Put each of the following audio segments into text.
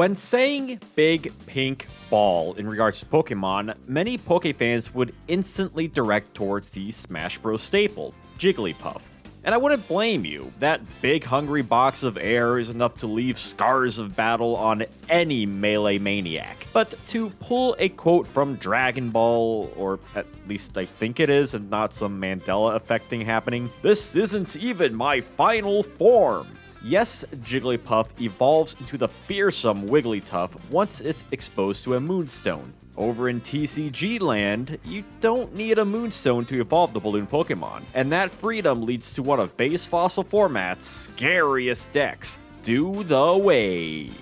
When saying big pink ball in regards to Pokemon, many Poke fans would instantly direct towards the Smash Bros. Staple, Jigglypuff. And I wouldn't blame you. That big hungry box of air is enough to leave scars of battle on any melee maniac. But to pull a quote from Dragon Ball, or at least I think it is and not some Mandela effect thing happening, "This isn't even my final form." Yes, Jigglypuff evolves into the fearsome Wigglytuff once it's exposed to a Moonstone. Over in TCG land, you don't need a Moonstone to evolve the balloon Pokemon, and that freedom leads to one of base fossil format's scariest decks, Do the Wave.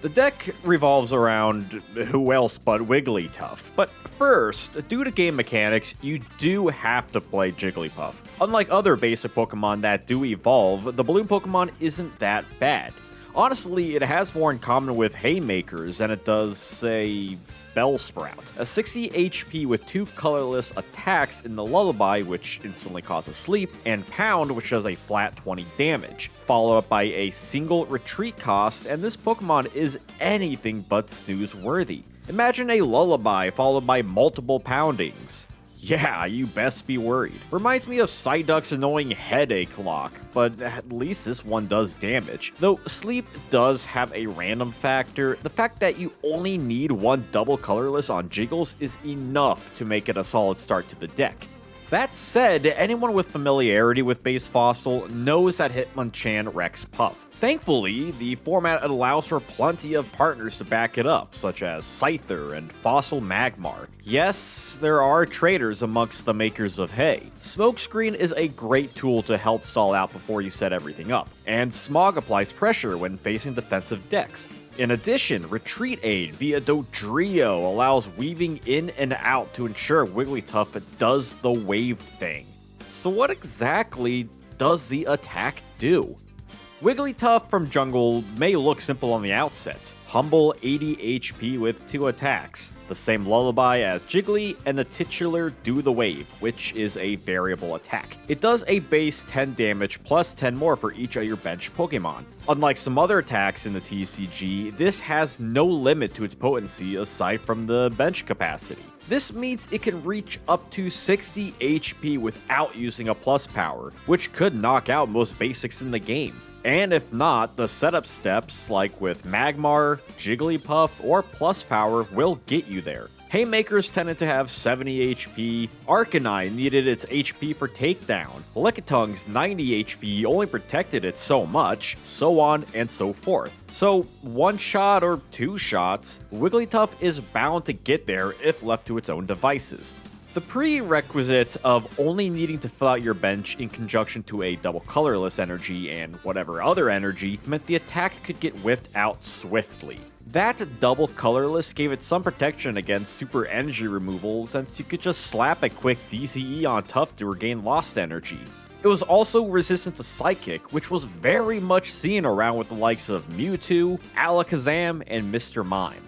The deck revolves around who else but Wigglytuff, but first, due to game mechanics, you do have to play Jigglypuff. Unlike other basic Pokemon that do evolve, the balloon Pokemon isn't that bad. Honestly, it has more in common with Haymakers than it does, say, Bellsprout. A 60 HP with 2 colorless attacks in the Lullaby, which instantly causes sleep, and Pound, which does a flat 20 damage, followed up by a single retreat cost, and this Pokemon is anything but snooze worthy. Imagine a Lullaby followed by multiple poundings. Yeah, you best be worried. Reminds me of Psyduck's annoying headache lock, but at least this one does damage. Though sleep does have a random factor, the fact that you only need one double colorless on Jiggles is enough to make it a solid start to the deck. That said, anyone with familiarity with base Fossil knows that Hitmonchan wrecks Puff. Thankfully, the format allows for plenty of partners to back it up, such as Scyther and Fossil Magmar. Yes, there are traitors amongst the makers of hay. Smokescreen is a great tool to help stall out before you set everything up, and Smog applies pressure when facing defensive decks. In addition, Retreat Aid via Dodrio allows weaving in and out to ensure Wigglytuff does the wave thing. So what exactly does the attack do? Wigglytuff from Jungle may look simple on the outset. Humble 80 HP with 2 attacks, the same Lullaby as Jiggly, and the titular Do the Wave, which is a variable attack. It does a base 10 damage plus 10 more for each of your bench Pokemon. Unlike some other attacks in the TCG, this has no limit to its potency aside from the bench capacity. This means it can reach up to 60 HP without using a plus power, which could knock out most basics in the game. And if not, the setup steps, like with Magmar, Jigglypuff, or Plus Power, will get you there. Haymakers tended to have 70 HP, Arcanine needed its HP for takedown, Lickitung's 90 HP only protected it so much, so on and so forth. So, one shot or 2 shots, Wigglytuff is bound to get there if left to its own devices. The prerequisite of only needing to fill out your bench in conjunction to a double colorless energy and whatever other energy meant the attack could get whipped out swiftly. That double colorless gave it some protection against super energy removal since you could just slap a quick DCE on Tuff to regain lost energy. It was also resistant to Psychic, which was very much seen around with the likes of Mewtwo, Alakazam, and Mr. Mime.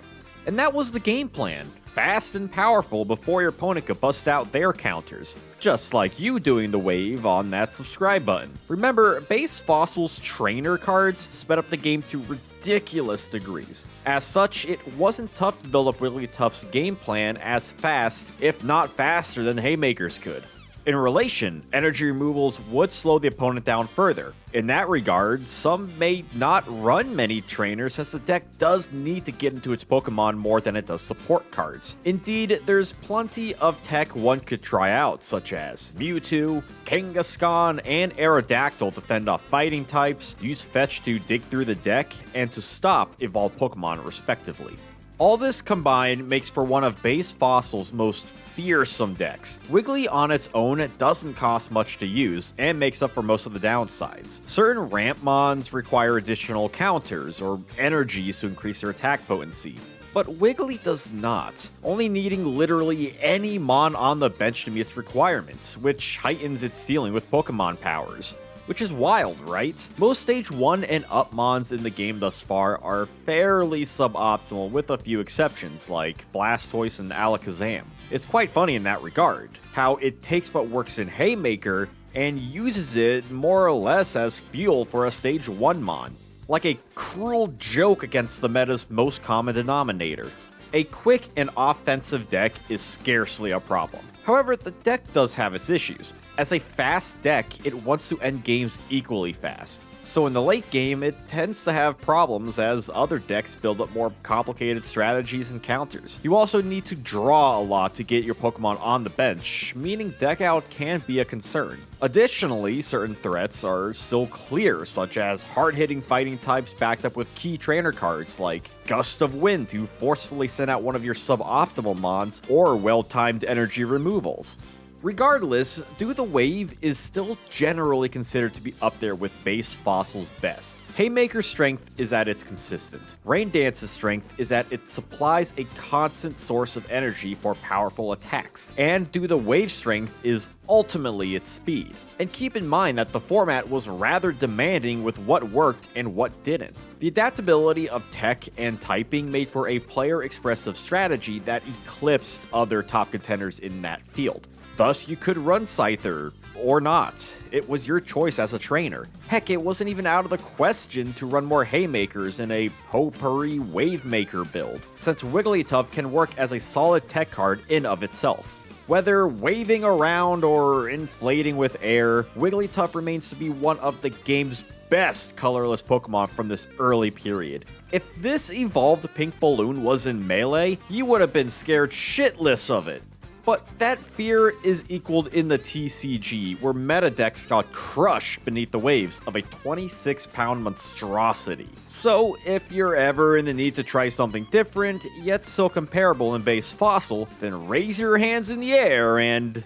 And that was the game plan. Fast and powerful before your opponent could bust out their counters, just like you doing the wave on that subscribe button. Remember, base Fossil's trainer cards sped up the game to ridiculous degrees. As such, it wasn't tough to build up Wigglytuff's game plan as fast, if not faster than Haymakers could. In relation, energy removals would slow the opponent down further. In that regard, some may not run many trainers as the deck does need to get into its Pokemon more than it does support cards. Indeed, there's plenty of tech one could try out, such as Mewtwo, Kangaskhan, and Aerodactyl to fend off fighting types, use Fetch to dig through the deck, and to stop evolved Pokemon respectively. All this combined makes for one of base Fossil's most fearsome decks. Wiggly on its own doesn't cost much to use, and makes up for most of the downsides. Certain ramp mons require additional counters, or energies to increase their attack potency. But Wiggly does not, only needing literally any mon on the bench to meet its requirements, which heightens its ceiling with Pokemon powers. Which is wild, right? Most stage 1 and up mons in the game thus far are fairly suboptimal with a few exceptions like Blastoise and Alakazam. It's quite funny in that regard, how it takes what works in Haymaker and uses it more or less as fuel for a stage 1 mon. like a cruel joke against the meta's most common denominator. A quick and offensive deck is scarcely a problem. However, the deck does have its issues. As a fast deck, it wants to end games equally fast. So in the late game, it tends to have problems as other decks build up more complicated strategies and counters. You also need to draw a lot to get your Pokemon on the bench, meaning deck out can be a concern. Additionally, certain threats are still clear, such as hard-hitting fighting types backed up with key trainer cards like Gust of Wind to forcefully send out one of your suboptimal mons, or well-timed energy removals. Regardless, Do the Wave is still generally considered to be up there with base Fossil's best. Haymaker's strength is at its consistent. Rain Dance's strength is that it supplies a constant source of energy for powerful attacks, and Do the Wave's strength is ultimately its speed. And keep in mind that the format was rather demanding with what worked and what didn't. The adaptability of tech and typing made for a player-expressive strategy that eclipsed other top contenders in that field. Thus, you could run Scyther, or not. It was your choice as a trainer. Heck, it wasn't even out of the question to run more Haymakers in a Potpourri Wavemaker build, since Wigglytuff can work as a solid tech card in of itself. Whether waving around or inflating with air, Wigglytuff remains to be one of the game's best colorless Pokemon from this early period. If this evolved pink balloon was in Melee, you would have been scared shitless of it. But that fear is equaled in the TCG, where meta decks got crushed beneath the waves of a 26-pound monstrosity. So if you're ever in the need to try something different, yet still comparable in base Fossil, then raise your hands in the air and,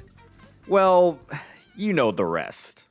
well, you know the rest.